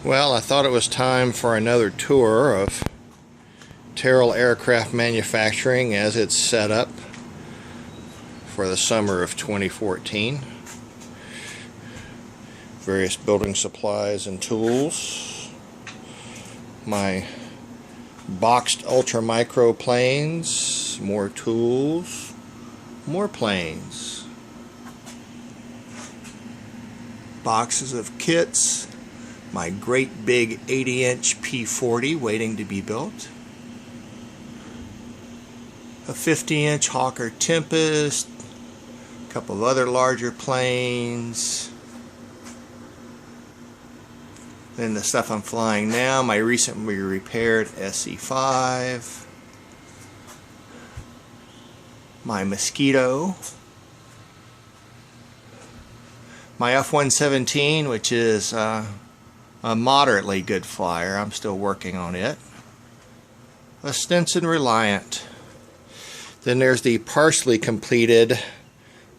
Well, I thought it was time for another tour of Terrell Aircraft Manufacturing as it's set up for the summer of 2014. Various building supplies and tools. My boxed ultra micro planes, more tools, more planes. Boxes of kits. My great big 80-inch P-40 waiting to be built. A 50-inch Hawker Tempest. A couple of other larger planes. Then the stuff I'm flying now, my recently repaired SE-5. My Mosquito. My F-117, which is a moderately good flyer. I'm still working on it. A Stinson Reliant. Then there's the partially completed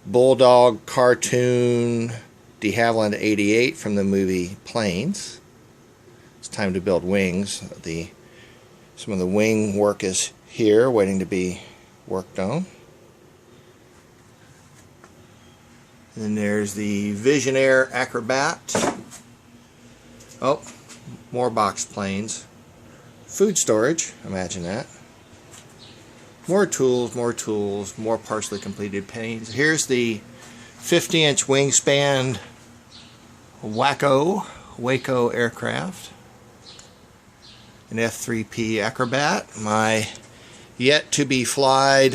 Bulldog cartoon de Havilland 88 from the movie Planes. It's time to build wings. Some of the wing work is here, waiting to be worked on. Then there's the Visionaire Acrobat. Oh, more box planes. Food storage, imagine that. More tools, more partially completed planes. Here's the 50-inch wingspan Waco aircraft. An F-3P Acrobat. My yet to be flown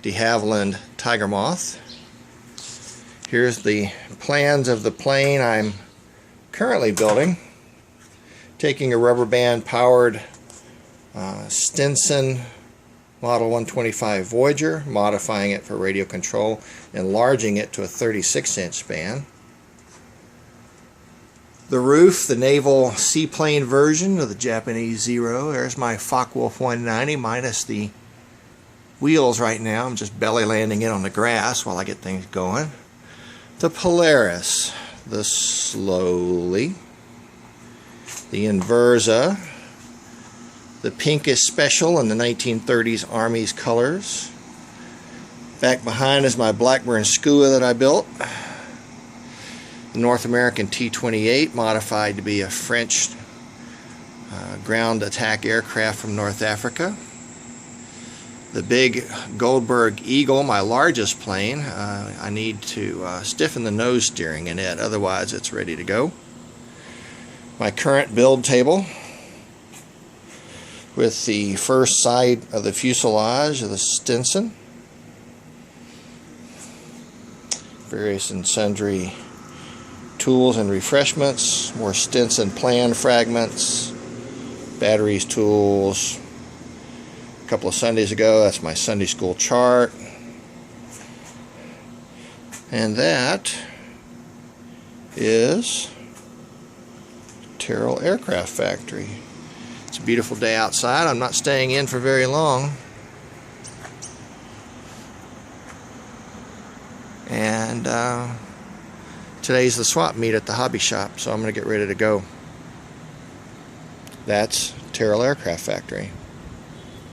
de Havilland Tiger Moth. Here's the plans of the plane I'm currently building. Taking a rubber band powered Stinson Model 125 Voyager, modifying it for radio control, enlarging it to a 36-inch span. The roof, the naval seaplane version of the Japanese Zero. There's my Focke-Wulf 190 minus the wheels right now. I'm just belly landing it on the grass while I get things going. The Polaris, the Slowly, the Inversa, the Pinkish Special in the 1930s Army's colors. Back behind is my Blackburn Skua that I built. The North American T-28, modified to be a French ground attack aircraft from North Africa. The big Goldberg Eagle, my largest plane. I need to stiffen the nose steering in it, otherwise it's ready to go. My current build table with the first side of the fuselage of the Stinson. Various and sundry tools and refreshments, more Stinson plan fragments, batteries, tools. A couple of Sundays ago, that's my Sunday school chart. And that is Terrell Aircraft Factory. It's a beautiful day outside. I'm not staying in for very long. And today's the swap meet at the hobby shop, so I'm going to get ready to go. That's Terrell Aircraft Factory.